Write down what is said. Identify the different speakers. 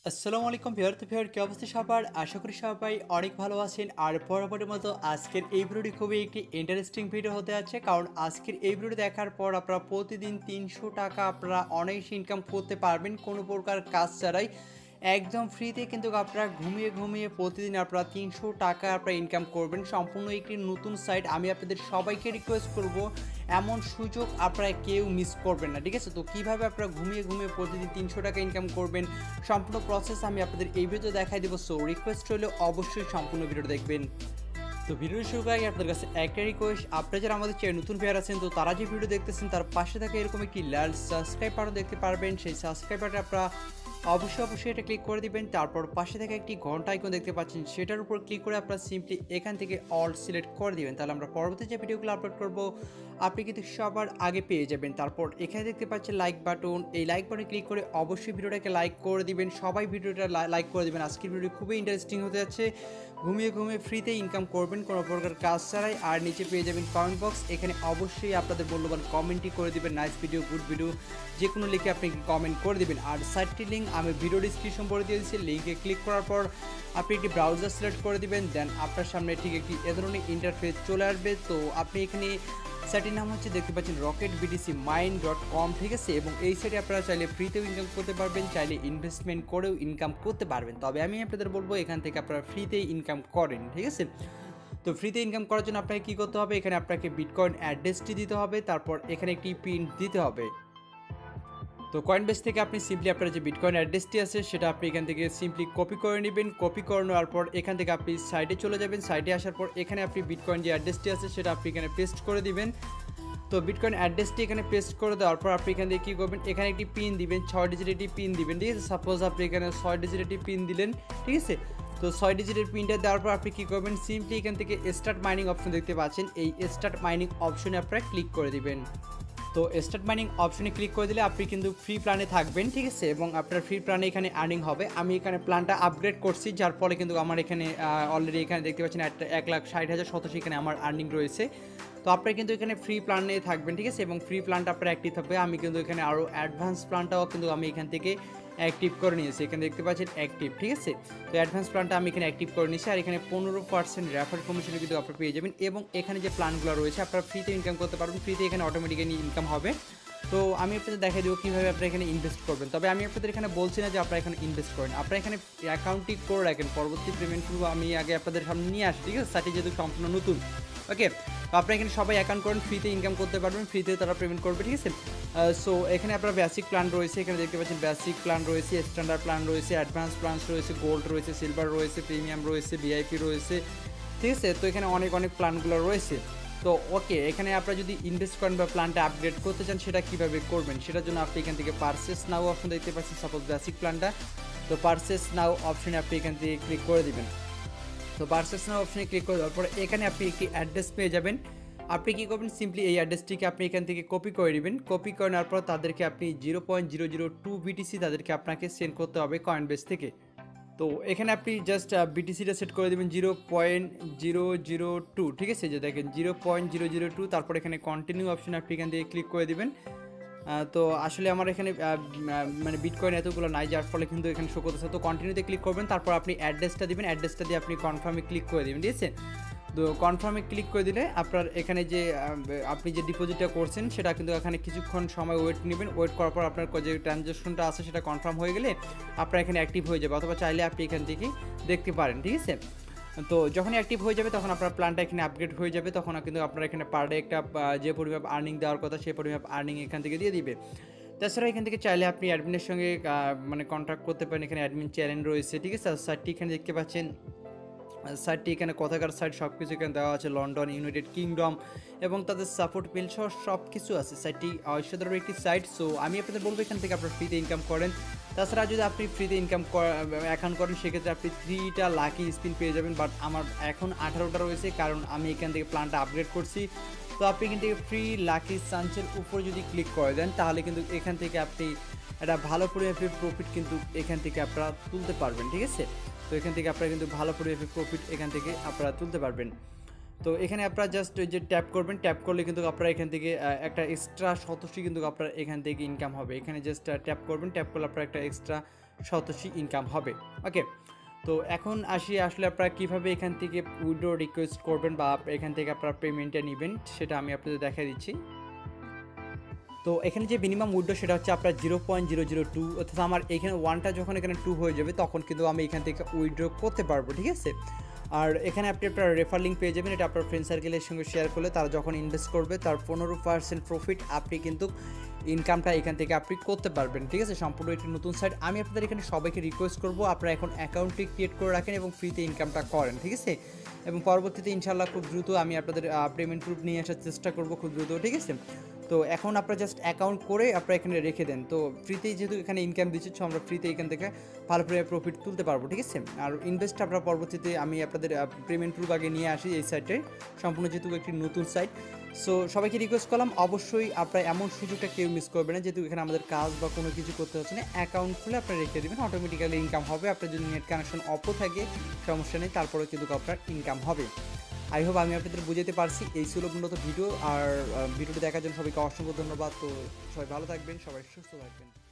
Speaker 1: আসসালামু আলাইকুম ভিউয়ার তো ভিউয়ার কি অবস্থা সবার আশা করি সবাই অনেক ভালো আছেন আর বরাবরের মতো আজকের এই ভিডিওটি খুবই একটি ইন্টারেস্টিং ভিডিও হতে যাচ্ছে কারণ আজকের এই ভিডিওটি দেখার পর আপনারা প্রতিদিন ৩০০ টাকা আপনারা অনায়াসে ইনকাম করতে পারবেন কোনো প্রকার কাজ ছাড়াই একদম ফ্রিতে কিন্তু আপনারা ঘুমিয়ে ঘুমিয়ে প্রতিদিন আপনারা ৩০০ টাকা আপনারা ইনকাম করবেন সম্পূর্ণ একটি নতুন সাইট আমি আপনাদের সবাইকে রিকোয়েস্ট করব এমন সুযোগ আপনারা কেউ মিস করবেন না ঠিক আছে তো কীভাবে আপনারা ঘুমিয়ে ঘুমিয়ে প্রতিদিন ৩০০ টাকা ইনকাম করবেন সম্পূর্ণ প্রসেস আমি আপনাদের এই ভিডিও দেখাই দেবো সো রিকোয়েস্ট হলে অবশ্যই সম্পূর্ণ ভিডিওটা দেখবেন তো ভিডিও শুরু করার আগে আপনাদের কাছে একটা রিকোয়েস্ট আপনারা যারা আমাদের চ্যানেল নতুন ভিউয়ার আছেন তো তারা যে ভিডিও দেখতেছেন তার পাশে থাকা এরকম একটি লাল সাবস্ক্রাইব বাটন দেখতে পারবেন সেই সাবস্ক্রাইব বাটনে আপনারা অবশ্যই এটা ক্লিক করে দিবেন তারপর পাশে থেকে একটি ঘন্টা আইকন দেখতে পাচ্ছেন সেটার উপর ক্লিক করে আপনারা সিম্পলি এখান থেকে অল সিলেক্ট করে দিবেন তাহলে আমরা পরবর্তী যে ভিডিওগুলো আপলোড করব আপনি কিন্তু সবার আগে পেয়ে যাবেন তারপর এখানে দেখতে পাচ্ছেন লাইক বাটন এই লাইক বাটনে ক্লিক করে অবশ্যই ভিডিওটাকে লাইক করে দিবেন সবাই ভিডিওটা লাইক করে দিবেন আজকের ভিডিও খুবই ইন্টারেস্টিং হতে যাচ্ছে ঘুমিয়ে ঘুমিয়ে ফ্রিতে ইনকাম করবেন কোনো প্রকার কাজ ছাড়াই আর নিচে পেয়ে যাবেন কমেন্ট বক্স এখানে অবশ্যই আপনাদের মূল্যবান কমেন্টই করে দিবেন নাইস ভিডিও গুড ভিডিও যে কোনো লিখে আপনি কমেন্ট করে দিবেন আর সাইটটির লিঙ্ক আমি ভিডিও ডিসক্রিপশন করে দিয়ে দিচ্ছি লিঙ্কে ক্লিক করার পর আপনি একটি ব্রাউজার সিলেক্ট করে দিবেন দেন আপনার সামনে ঠিক একটি এ ধরনের ইন্টারফেস চলে আসবে তো আপনি এখানে সাইটের নাম হচ্ছে দেখতে পাচ্ছেন rocketbtcmine.com ঠিক আছে এবং এই সাইটে আপনারা চাইলে ফ্রিতেও ইনকাম করতে পারবেন চাইলে ইনভেস্টমেন্ট করেও ইনকাম করতে পারবেন তবে আমি আপনাদের বলবো এখান থেকে আপনারা ফ্রিতেই ইনকাম করেন ঠিক আছে তো ফ্রিতে ইনকাম করার জন্য আপনাকে কী করতে হবে এখানে আপনাকে বিটকয়েন অ্যাড্রেসটি দিতে হবে তারপর এখানে একটি পিন দিতে হবে তো কয়েনবেস থেকে আপনি সিম্পলি আপনার যে বিটকয়েন অ্যাড্রেসটি আছে সেটা আপনি এখান থেকে সিম্পলি কপি করে নেবেন কপি করে নেওয়ার পর এখান থেকে আপনি সাইটে চলে যাবেন সাইটে আসার পর এখানে আপনি বিটকয়েন যে অ্যাড্রেসটি আছে সেটা আপনি এখানে পেস্ট করে দিবেন তো বিটকয়েন অ্যাড্রেসটি এখানে পেস্ট করে দেওয়ার পর আপনি এখান থেকে কী করবেন এখানে একটি পিন দিবেন 6 ডিজিটের একটি পিন দিবেন ঠিক আছে সাপোজ আপনি এখানে 6 ডিজিটের একটি পিন দিলেন ঠিক আছে তো 6 ডিজিটের পিনটা দেওয়ার পর আপনি কী করবেন সিম্পলি এখান থেকে স্টার্ট মাইনিং অপশন দেখতে পাচ্ছেন এই স্টার্ট মাইনিং অপশনে আপনারা ক্লিক করে দিবেন তো স্টার্ট মাইনিং অপশনে ক্লিক করে দিলে আপনি কিন্তু ফ্রি প্ল্যানে থাকবেন ঠিক আছে এবং আপনার ফ্রি প্ল্যানে এখানে আর্নিং হবে আমি এখানে প্ল্যানটা আপগ্রেড করছি যার ফলে কিন্তু আমার এখানে অলরেডি এখানে দেখতে পাচ্ছেন 1,60,087 এখানে আমার আর্নিং রয়েছে তো আপনারা কিন্তু এখানে ফ্রি প্ল্যানে থাকবেন ঠিক আছে এবং ফ্রি প্ল্যানটা আপনার অ্যাক্টিভ থাকবে আমি কিন্তু এখানে আরও অ্যাডভান্স প্ল্যানটাও কিন্তু আমি এখান থেকে অ্যাক্টিভ করে নিয়েছি এখানে দেখতে পাচ্ছেন অ্যাক্টিভ ঠিক আছে তো অ্যাডভান্স প্ল্যানটা আমি এখানে অ্যাক্টিভ করে নিয়েছি আর এখানে 15% রেফার কমিশনে কিন্তু আপনারা পেয়ে যাবেন এবং এখানে যে প্ল্যানগুলো রয়েছে আপনারা ফ্রিতে ইনকাম করতে পারবেন ফ্রিতে এখানে অটোমেটিক্যালি ইনকাম হবে তো আমি আপনাদের দেখাই দেবো কীভাবে আপনারা এখানে ইনভেস্ট করবেন তবে আমি আপনাদের এখানে বলছি না যে আপনারা এখানে ইনভেস্ট করেন আপনারা এখানে অ্যাকাউন্টটি করে রাখেন পরবর্তী পেমেন্টগুলো আমি আগে আপনাদের সামনে নিয়ে আসি ঠিক আছে সাইটটি যেহেতু সম্পূর্ণ নতুন ওকে তো আপনারা এখানে সবাই অ্যাকাউন্ট করেন ফ্রিতে ইনকাম করতে পারবেন ফ্রিতে তারা পেমেন্ট করবে ঠিক আছে সো এখানে আপনার বেসিক প্ল্যান রয়েছে এখানে দেখতে পাচ্ছেন বেসিক প্ল্যান রয়েছে স্ট্যান্ডার্ড প্ল্যান রয়েছে অ্যাডভান্স প্ল্যান রয়েছে গোল্ড রয়েছে সিলভার রয়েছে প্রিমিয়াম রয়েছে ভিআইপি রয়েছে ঠিক আছে তো এখানে অনেক অনেক প্ল্যানগুলো রয়েছে তো ওকে এখানে আপনারা যদি ইনভেস্ট করেন বা প্ল্যানটা আপগ্রেড করতে চান সেটা কীভাবে করবেন সেটার জন্য আপনি এখান থেকে পারচেস নাও অপশন দেখতে পাচ্ছেন সাপোজ বেসিক প্ল্যানটা তো পারচেস নাও অপশনে আপনি এখান থেকে ক্লিক করে দিবেন তো পারচেস নাও অপশনে ক্লিক করে দেওয়ার পরে এখানে আপনি একটি অ্যাড্রেস পেয়ে যাবেন আপনি কী করবেন সিম্পলি এই অ্যাড্রেসটিকে আপনি এখান থেকে কপি করে নেবেন কপি করে নেওয়ার পর তাদেরকে আপনি 0.002 বিটিসি তাদেরকে আপনাকে সেন্ড করতে হবে কয়েনবেস থেকে তো এখানে আপনি জাস্ট বিটিসিটা সেট করে দেবেন 0.002 ঠিক আছে যে দেখেন 0.002 তারপর এখানে কন্টিনিউ অপশন আপনি এখান থেকে ক্লিক করে দেবেন তো আসলে আমার এখানে মানে বিটকয়েন এতগুলো নাই যার ফলে কিন্তু এখানে শো করতেছে তো কন্টিনিউতে ক্লিক করবেন তারপর আপনি অ্যাড্রেসটা দিবেন অ্যাড্রেসটা দিয়ে আপনি কনফার্মে ক্লিক করে দেবেন ঠিক আছে তো কনফার্মে ক্লিক করে দিলে আপনার এখানে যে আপনি যে ডিপোজিটটা করছেন সেটা কিন্তু এখানে কিছুক্ষণ সময় ওয়েট নেবেন ওয়েট করার পর আপনার যে ট্রানজ্যাকশনটা আছে সেটা কনফার্ম হয়ে গেলে আপনার এখানে অ্যাক্টিভ হয়ে যাবে অথবা চাইলে আপনি এখান থেকে দেখতে পারেন ঠিক আছে তো যখনই অ্যাক্টিভ হয়ে যাবে তখন আপনার প্ল্যানটা এখানে আপগ্রেড হয়ে যাবে তখন কিন্তু আপনার এখানে পার ডে একটা যে পরিমাণ আর্নিং দেওয়ার কথা সেই পরিমাণ আর্নিং এখান থেকে দিয়ে দিবে তাছাড়া এখান থেকে চাইলে আপনি অ্যাডমিনের সঙ্গে মানে কন্ট্যাক্ট করতে পারেন এখানে অ্যাডমিন চ্যানেল রয়েছে ঠিক আছে সাইটটি এখানে দেখতে পাচ্ছেন সাইটটি এখানে কথাকার সাইট সব কিছু এখানে দেওয়া আছে লন্ডন ইউনাইটেড কিংডম এবং তাদের সাপোর্ট মেল সহ সব কিছু আছে সাইটটি অসাধারণ একটি সাইট সো আমি আপনাদের বলবো এখান থেকে আপনার ফ্রিতে ইনকাম করেন তাছাড়া যদি আপনি ফ্রিতে ইনকাম অ্যাকাউন্ট করেন সেক্ষেত্রে আপনি 3টা লাকি স্পিন পেয়ে যাবেন বাট আমার এখন 18টা রয়েছে কারণ আমি এখান থেকে প্ল্যানটা আপগ্রেড করছি তো আপনি এখান থেকে ফ্রি লাকি চান্সের উপর যদি ক্লিক করে দেন তাহলে কিন্তু এখান থেকে আপনি একটা ভালো পরিমাণের প্রফিট কিন্তু এখান থেকে আপনারা তুলতে পারবেন ঠিক আছে তো এখান থেকে আপনারা কিন্তু ভালো পরিমাণের প্রফিট এখান থেকে আপনারা তুলতে পারবেন তো এখানে আপনারা জাস্ট ওই যে ট্যাপ করবেন ট্যাপ করলে কিন্তু আপনারা এখান থেকে একটা এক্সট্রা সতস্য কিন্তু আপনার এখান থেকে ইনকাম হবে এখানে জাস্ট ট্যাপ করবেন ট্যাপ করলে আপনারা একটা এক্সট্রা সন্তোষী ইনকাম হবে। ওকে, তো এখন আসি আসলে আপনারা কীভাবে এখান থেকে উইথড্র রিকোয়েস্ট করবেন বা এখান থেকে আপনারা পেমেন্টটা নেবেন সেটা আমি আপনাদের দেখাই দিচ্ছি। তো এখানে যে মিনিমাম উইথড্র সেটা হচ্ছে আপনার 0.002, অর্থাৎ আমার এখানে 1টা যখন এখানে 2 হয়ে যাবে তখন কিন্তু আমি এখান থেকে উইথড্র করতে পারবো, ঠিক আছে। আর এখানে আপনি আপনার রেফার লিঙ্ক পেয়ে যাবেন, এটা আপনার ফ্রেন্ড সার্কেলের সঙ্গে শেয়ার করলে তারা যখন ইনভেস্ট করবে তার 15% প্রফিট আপনি কিন্তু ইনকামটা এখান থেকে আপনি করতে পারবেন, ঠিক আছে। সম্পূর্ণ একটি নতুন সাইট। আমি আপনাদের এখানে সবাইকে রিকোয়েস্ট করবো আপনারা এখন অ্যাকাউন্টটি ক্রিয়েট করে রাখেন এবং ফ্রিতে ইনকামটা করেন, ঠিক আছে। এবং পরবর্তীতে ইনশাল্লাহ খুব দ্রুত আমি আপনাদের পেমেন্ট প্রুফ নিয়ে আসার চেষ্টা করবো খুব দ্রুত, ঠিক আছে। তো এখন আপনারা জাস্ট অ্যাকাউন্ট করে আপনারা এখানে রেখে দেন। তো ফ্রিতেই যেহেতু এখানে ইনকাম দিচ্ছে, সো আমরা ফ্রিতে এখান থেকে ভালো প্রফিট তুলতে পারবো, ঠিক আছে। আর ইনভেস্ট আপনারা পরবর্তীতে আমি আপনাদের পেমেন্ট প্রুফ আগে নিয়ে আসি এই সাইটে, সম্পূর্ণ যেহেতু একটি নতুন সাইট। সো সবাইকে রিকোয়েস্ট করলাম অবশ্যই আপনারা এমন সুযোগটা কেউ মিস করবেন না, যেহেতু এখানে আমাদের কাজ বা কোনো কিছু করতে হচ্ছে না। অ্যাকাউন্ট খুলে আপনারা রেখে দেবেন, অটোমেটিক্যালি ইনকাম হবে। আপনার যদি নেট কানেকশন অফও থাকে সমস্যা নেই, তারপরেও কিন্তু আপনার ইনকাম হবে। আই হোপ আমি আপনাদের বুঝাতে পারছি। এই ছিল মূলত ভিডিও। আর ভিডিওটি দেখার জন্য সবাইকে অসংখ্য ধন্যবাদ। তো সবাই ভালো থাকবেন, সবাই সুস্থ থাকবেন।